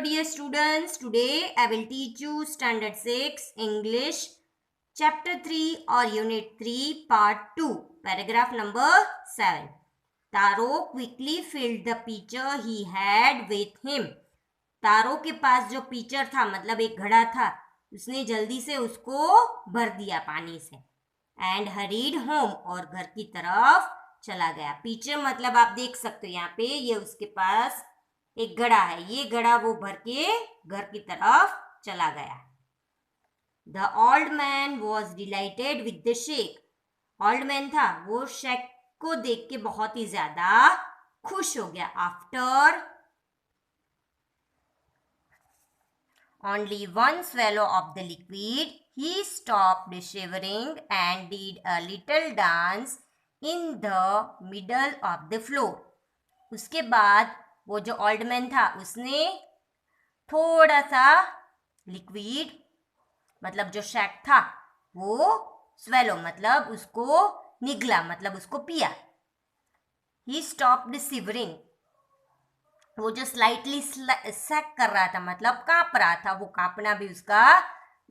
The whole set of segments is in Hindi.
Dear students, today I will teach you Standard 6 English Chapter 3 or Unit 3 Part 2 Paragraph number 7. Taro quickly filled the pitcher he had with him. तारो के पास जो pitcher था मतलब एक घड़ा था, उसने जल्दी से उसको भर दिया पानी से and hurried home और घर की तरफ चला गया. pitcher मतलब आप देख सकते हो यहाँ पे ये उसके पास एक घड़ा है, ये घड़ा वो भर के घर की तरफ चला गया. The old man was dilated with the shake. Old man था, वो शेक को देख के बहुत ही ज्यादा खुश हो गया. After only one swallow of the liquid, he stopped shivering and did a little dance in the middle of the floor. उसके बाद वो जो ओल्ड मैन था उसने थोड़ा सा लिक्विड मतलब जो शैक था वो स्वेलो मतलब उसको निगला मतलब उसको पिया. ही स्टॉप्ड सिवरिंग, वो जो स्लाइटली सैक कर रहा था मतलब कांप रहा था, वो कांपना भी उसका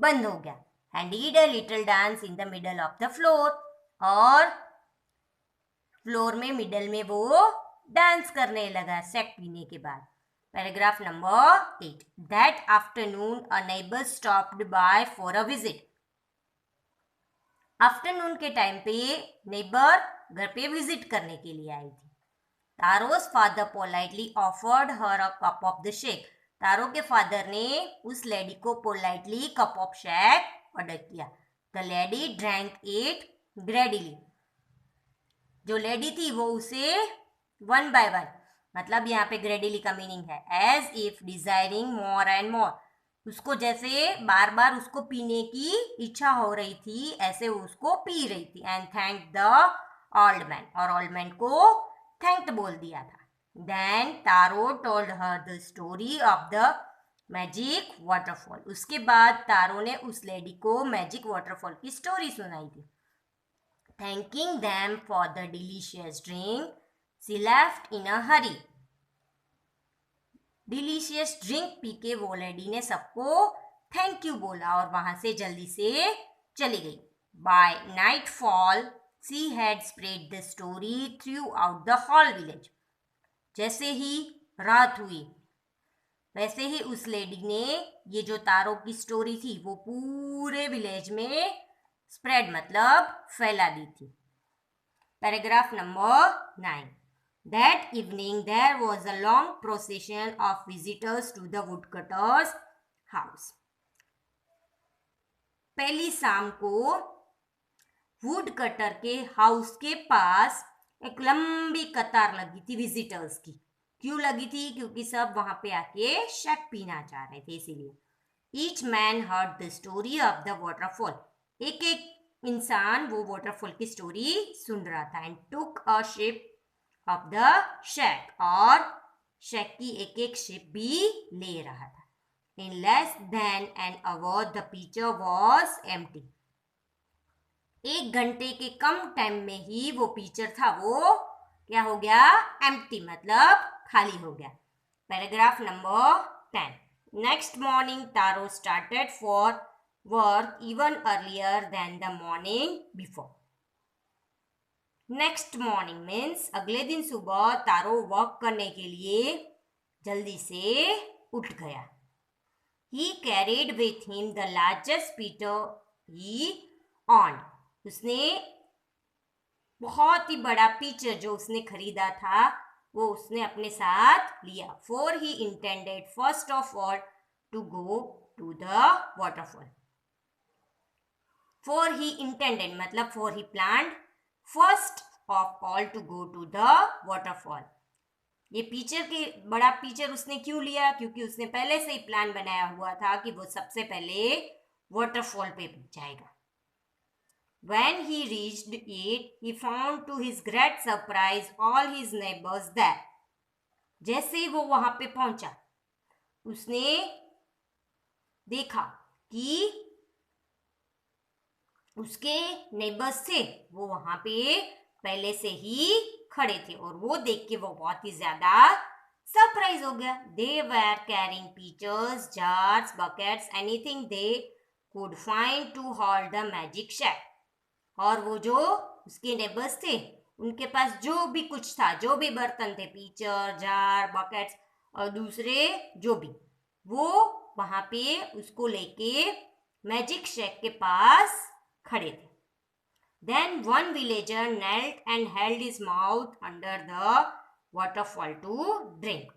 बंद हो गया. And he did a little dance in the middle of the floor, और फ्लोर में मिडल में वो डांस करने लगा सैक पीने के बाद. Paragraph number 8. That afternoon a neighbour stopped by for a visit. Afternoon के टाइम पे नेबर घर पे विजिट करने के लिए आई थी. Taro's father politely offered her a cup of the shake. Taro के फादर ने उस लेडी को politely cup of shake order किया. The lady drank it greedily. जो लेडी थी वो उसे वन बाय वन मतलब यहाँ पे ग्रेडीली का मीनिंग है as if desiring more and more. उसको जैसे बार बार उसको पीने की इच्छा हो रही थी ऐसे वो उसको पी रही थी. And thank the old man, और ओल्ड मैन को थैंक बोल दिया था. Then Taro told her the story of the magic waterfall. उसके बाद तारो ने उस लेडी को मैजिक वाटरफॉल की स्टोरी सुनाई थी. Thanking them for the delicious drink, she left in a hurry. Delicious drink P के वो लेडी ने सबको थैंक यू बोला और वहां से जल्दी से चली गई. By nightfall she had spread the story throughout the whole village. जैसे ही रात हुई वैसे ही उस लेडी ने ये जो तारों की स्टोरी थी वो पूरे विलेज में स्प्रेड मतलब फैला दी थी. Paragraph number 9. That evening there was a long procession of visitors to the woodcutter's house. पहली शाम को वुड कटर के हाउस के पास एक लंबी कतार लगी थी विजिटर्स की. क्यों लगी थी? क्योंकि सब वहां पे आके शेक पीना चाह रहे थे इसीलिए. Each man heard the story of the waterfall. एक एक इंसान वो वाटरफॉल की स्टोरी सुन रहा था. And took a sip of the shake, और शेक की एक एक शिप भी ले रहा था. In less than an hour the pitcher was empty. एक घंटे के कम टाइम में ही वो पिचर था वो क्या हो गया? एम्प्टी मतलब खाली हो गया. Paragraph number 10. Next morning Taro started for work even earlier than the morning before. Next morning means अगले दिन सुबह तारो वर्क करने के लिए जल्दी से उठ गया. ही carried with him the largest Peter he on. उसने बहुत ही बड़ा पिचर जो उसने खरीदा था वो उसने अपने साथ लिया. For he intended first of all to go to the waterfall. For he intended मतलब for he planned first of all to go to the waterfall. ये पिक्चर के बड़ा पिक्चर उसने क्यों लिया? क्योंकि उसने पहले से ही प्लान बनाया हुआ था कि वो सबसे पहले वाटरफॉल पे जाएगा. When he reached it, he found to his great surprise all his neighbors there. जैसे ही वो वहां पे पहुंचा उसने देखा कि उसके नेबर्स थे वो वहां पे पहले से ही खड़े थे, और वो देख के वो बहुत ही ज्यादा सरप्राइज हो गया. They were carrying pitchers, jars, buckets, anything they could find to hold the magic shake. और वो जो उसके नेबर्स थे उनके पास जो भी कुछ था, जो भी बर्तन थे, पीचर, जार, बकेट्स और दूसरे जो भी, वो वहां पे उसको लेके मैजिक शेक के पास खड़े थे. Then one villager knelt and held his mouth under the waterfall to drink.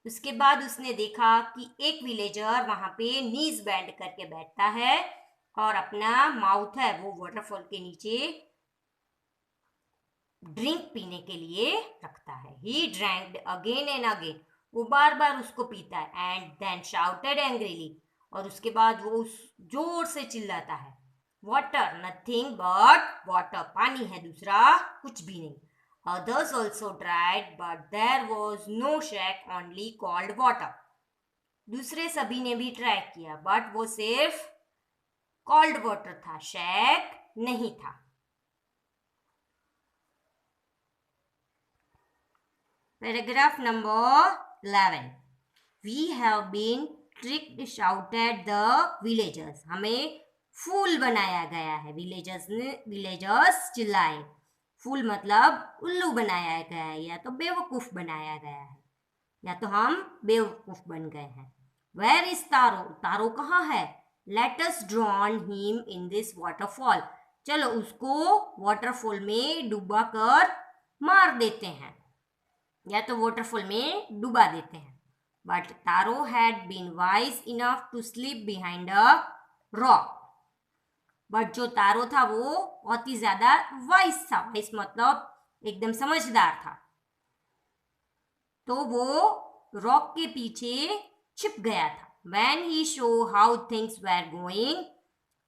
उसके बाद उसने देखा कि एक विलेजर वहां पे नीज बैंड करके बैठता है और अपना माउथ है वो वाटरफॉल के नीचे ड्रिंक पीने के लिए रखता है. He drank again and again. वो बार बार उसको पीता है. And then shouted angrily. और उसके बाद वो जोर से चिल्लाता है. Water, nothing but water. पानी है, दूसरा कुछ भी नहीं. Others also tried, but there was no shack, only cold water. दूसरे सभी ने भी ट्राई किया, बट वो सिर्फ कोल्ड वाटर था, शैक नहीं था. Paragraph number 11. We have been tricked, shouted the villagers. हमें फूल बनाया गया है. विलेजर्स चिल्लाए. फूल मतलब उल्लू बनाया गया है, या तो बेवकूफ बनाया गया है, या तो हम बेवकूफ बन गए हैं. वेयर इज तारो? तारो कहाँ है? Let us drawn him in this waterfall. चलो उसको वाटरफॉल में डुबा कर मार देते हैं, या तो वाटरफॉल में डुबा देते हैं. But Taro had been wise enough to sleep behind a rock. But जो तारो था वो बहुत ही ज्यादा वाइज था. वाइज मतलब एकदम समझदार था. तो वो रॉक के पीछे छिप गया था. When he saw how things were going,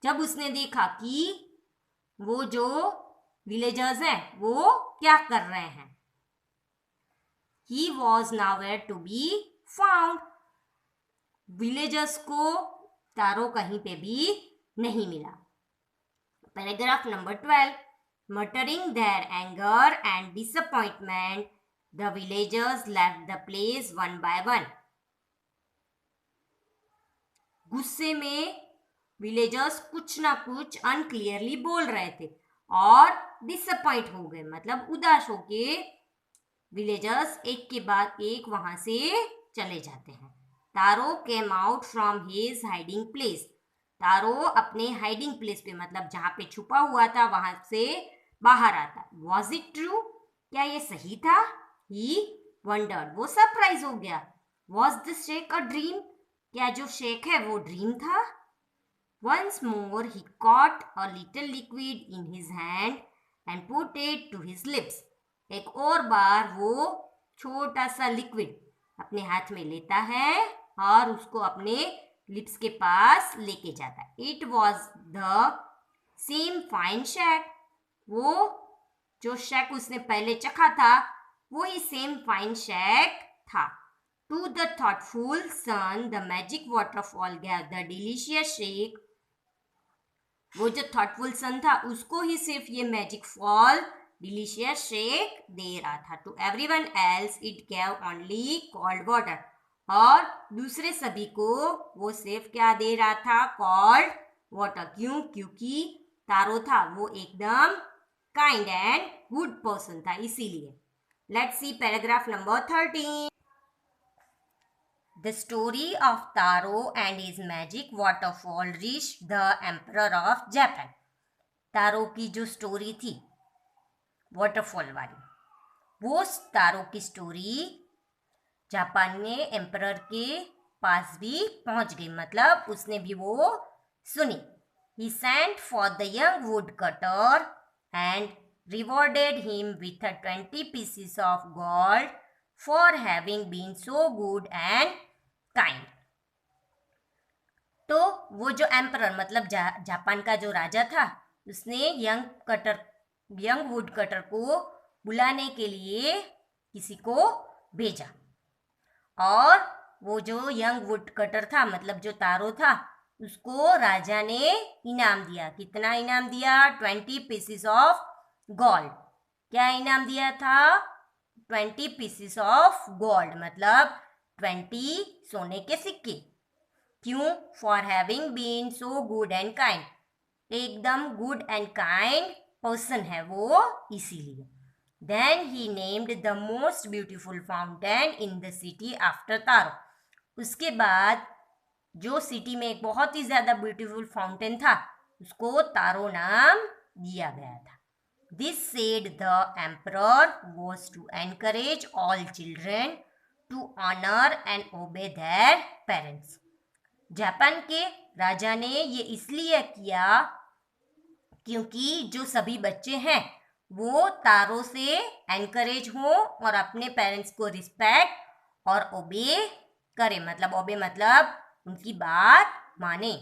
जब उसने देखा कि वो जो विलेजर्स हैं वो क्या कर रहे हैं. He was nowhere to be found. Villagers को तारो कहीं पे भी नहीं मिला. Paragraph number 12. Muttering their anger and disappointment, the villagers left the place one by one. गुस्से में विलेजर्स कुछ ना कुछ अनक्लियरली बोल रहे थे और डिसअपॉइंट हो गए, मतलब उदास होके विलेजर्स एक के बाद एक वहां से चले जाते हैं. Taro came out from his hiding place. Taro अपने हाइडिंग प्लेस पे, मतलब जहां पे छुपा हुआ था, वहां से बाहर आता. Was it true? क्या ये सही था? ही वंडर्ड. वो सरप्राइज हो गया. Was the shake a dream? क्या जो शेक है वो ड्रीम था? Once more he caught a little liquid in his hand and put it to his lips. एक और बार वो छोटा सा लिक्विड अपने हाथ में लेता है और उसको अपने लिप्स के पास लेके जाता है. It was the same fine shack. वो जो शैक उसने पहले चखा था वही सेम फाइन शैक था. To the thoughtful son, the magic waterfall gave the delicious shake. वो जो थॉटफुल सन था उसको ही सिर्फ ये मैजिक फॉल डिलीशियस शेक दे रहा था. To everyone else it gave only cold water. और दूसरे सभी को वो सिर्फ क्या दे रहा था? Cold water. क्यों? क्योंकि तारो था वो एकदम काइंड एंड गुड पर्सन था, इसीलिए. Let's see paragraph number 13. The story of Taro and his magic waterfall reached the Emperor of Japan. तारो की जो स्टोरी थी वाटरफॉल वाली, वो तारो की स्टोरी जापान में एम्परर के पास भी पहुंच गई, मतलब उसने भी वो सुनी. He sent for the young woodcutter and rewarded him with 20 pieces of gold for having been so good and kind. तो वो जो एम्परर मतलब जापान का जो राजा था उसने यंग वुड कटर को बुलाने के लिए किसी को भेजा. और वो जो यंग वुड कटर था मतलब जो तारो था उसको राजा ने इनाम दिया. कितना इनाम दिया? 20 पीसेस ऑफ गोल्ड. क्या इनाम दिया था? 20 पीसेस ऑफ गोल्ड, मतलब 20 सोने के सिक्के। क्यों? For having been so good and kind, एकदम गुड एंड काइंड पर्सन है वो, इसीलिए। Then he named the most beautiful fountain in the city after Taro, उसके बाद जो सिटी में एक बहुत ही ज्यादा ब्यूटीफुल फाउंटेन था उसको तारो नाम दिया गया था। This said the emperor was to encourage all children to honor and obey their parents. Japan के राजा ने ये इसलिए किया क्योंकि जो सभी बच्चे हैं वो तारो से एनकरेज हो और अपने पेरेंट्स को रिस्पेक्ट और ओबे करें, मतलब ओबे मतलब उनकी बात माने।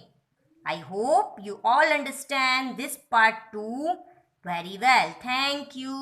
I hope you all understand this part too very well. Thank you.